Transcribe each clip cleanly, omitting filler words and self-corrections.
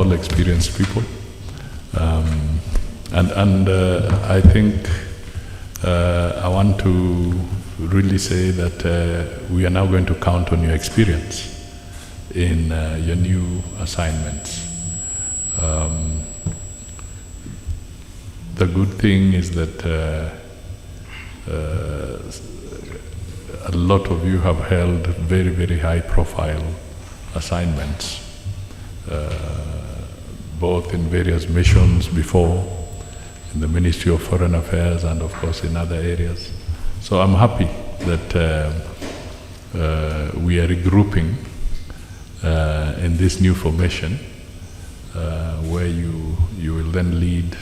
all experienced people. I think I want to really say that we are now going to count on your experience in your new assignments. The good thing is that a lot of you have held very, very high profile assignments, both in various missions before, in the Ministry of Foreign Affairs and of course in other areas. So I'm happy that we are regrouping in this new formation where you will then lead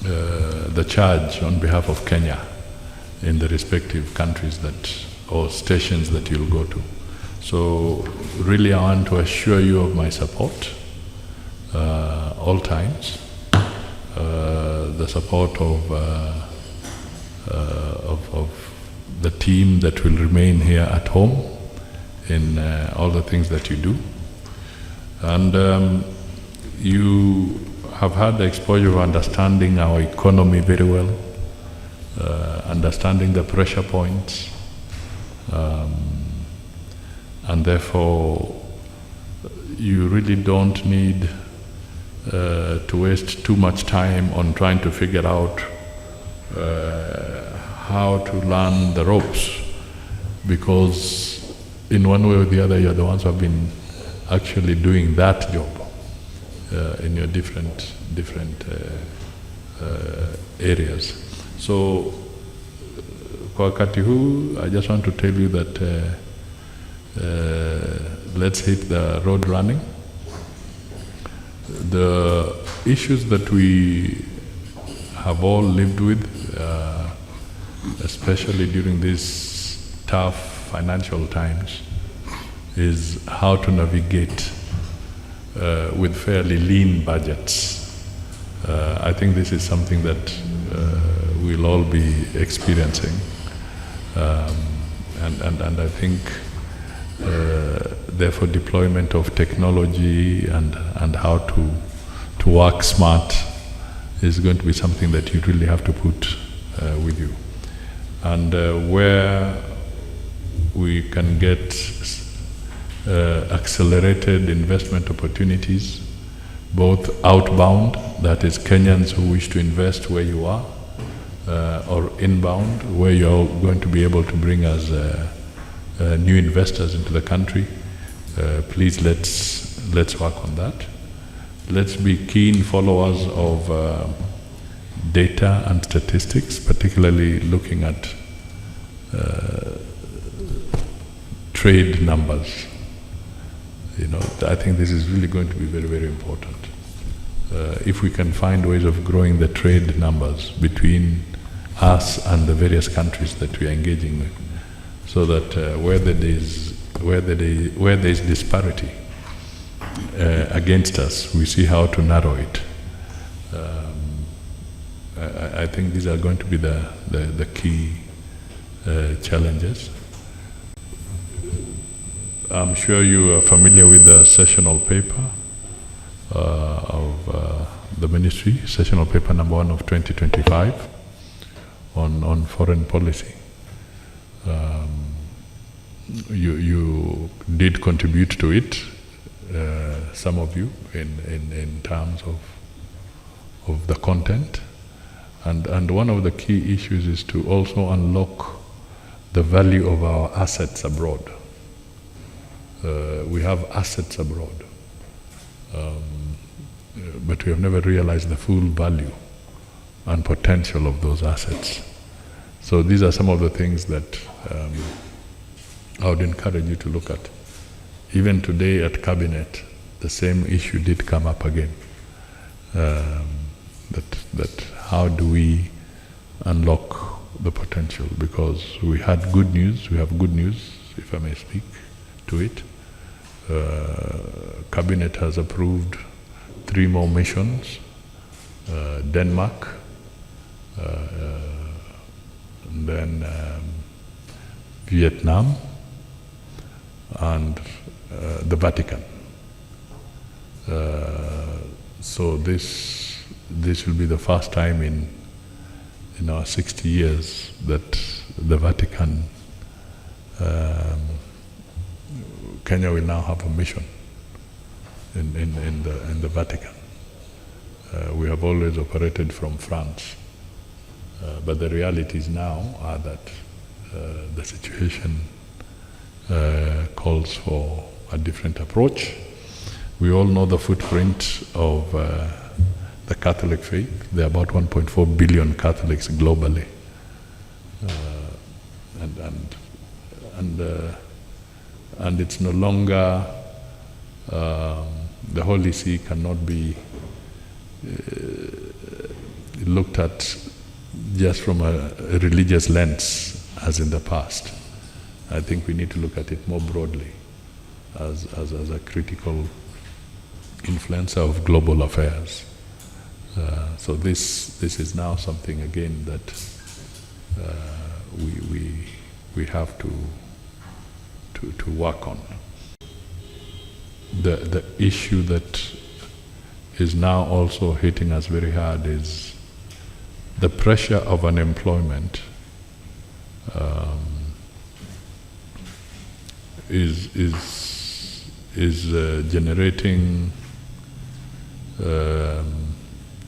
the charge on behalf of Kenya in the respective countries or stations that you'll go to. So really I want to assure you of my support all times, the support of the team that will remain here at home in all the things that you do. And you have had the exposure of understanding our economy very well, understanding the pressure points, and therefore you really don't need to waste too much time on trying to figure out how to learn the ropes, because in one way or the other you're the ones who have been actually doing that job in your different areas. So kwa wakati huu, I just want to tell you that let's hit the road running. The issues that we have all lived with, especially during these tough financial times, is how to navigate with fairly lean budgets. I think this is something that we'll all be experiencing. And I think therefore deployment of technology and how to work smart is going to be something that you really have to put with you. And where we can get accelerated investment opportunities, both outbound, that is Kenyans who wish to invest where you are, or inbound, where you're going to be able to bring us new investors into the country. Please let's work on that. Let's be keen followers of data and statistics, particularly looking at trade numbers. You know, I think this is really going to be very, very important. If we can find ways of growing the trade numbers between us and the various countries that we are engaging with, so that where there is disparity against us, we see how to narrow it. I think these are going to be the key challenges. I'm sure you are familiar with the sessional paper of the ministry, sessional paper number 1 of 2025 on foreign policy. You did contribute to it, some of you, in terms of the content. And one of the key issues is to also unlock the value of our assets abroad. We have assets abroad, but we have never realized the full value and potential of those assets. So these are some of the things that I would encourage you to look at. Even today at Cabinet, the same issue did come up again. That how do we unlock the potential? Because we had good news, we have good news, if I may speak to it. Cabinet has approved 3 more missions, Denmark, and then Vietnam, and the Vatican. So this will be the first time in our 60 years that the Vatican, Kenya will now have a mission in the Vatican. We have always operated from France, but the realities now are that the situation calls for a different approach. We all know the footprint of the Catholic faith. There are about 1.4 billion Catholics globally, and it's no longer the Holy See cannot be looked at just from a religious lens as in the past. I think we need to look at it more broadly as a critical influencer of global affairs. So this is now something again that we have to work on. The issue that is now also hitting us very hard is the pressure of unemployment is generating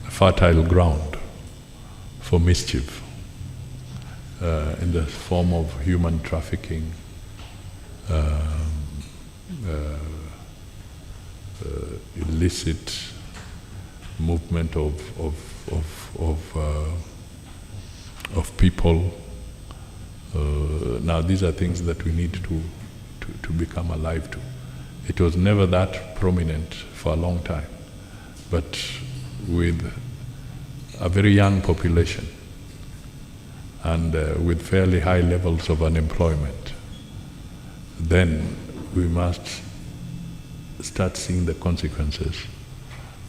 fertile ground for mischief in the form of human trafficking, illicit movement of people. Now these are things that we need to become alive to. It was never that prominent for a long time, but with a very young population and with fairly high levels of unemployment, then we must start seeing the consequences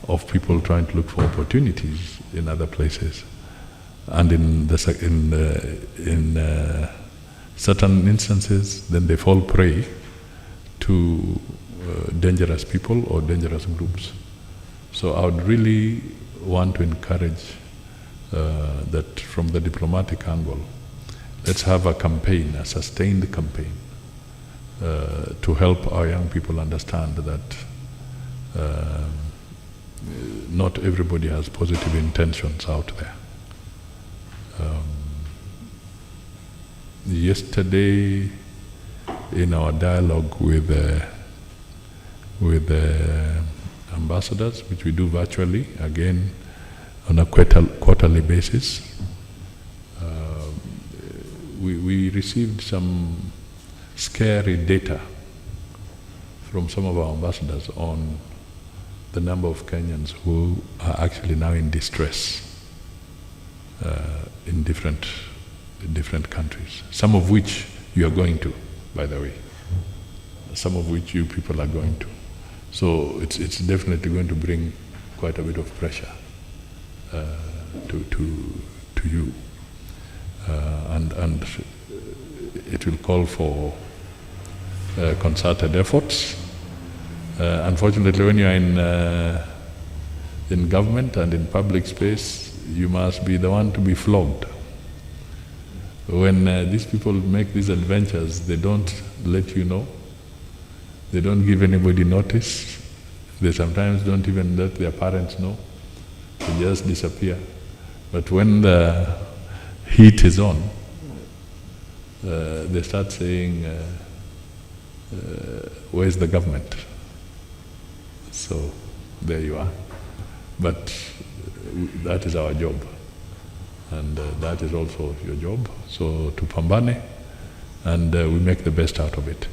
of people trying to look for opportunities in other places, and in certain instances, then they fall prey to dangerous people or dangerous groups. So I would really want to encourage that from the diplomatic angle, let's have a campaign, a sustained campaign, to help our young people understand that not everybody has positive intentions out there. Yesterday, in our dialogue with ambassadors, which we do virtually, again on a quarterly basis, we received some scary data from some of our ambassadors on the number of Kenyans who are actually now in distress in different countries, some of which you are going to, by the way, some of which you people are going to. So it's definitely going to bring quite a bit of pressure to you, and it will call for concerted efforts. Unfortunately, when you are in government and in public space, you must be the one to be flogged. When these people make these adventures, they don't let you know. They don't give anybody notice. They sometimes don't even let their parents know. They just disappear. But when the heat is on, they start saying, where's the government? So there you are. But that is our job. And that is also your job. So to pambane, and we make the best out of it.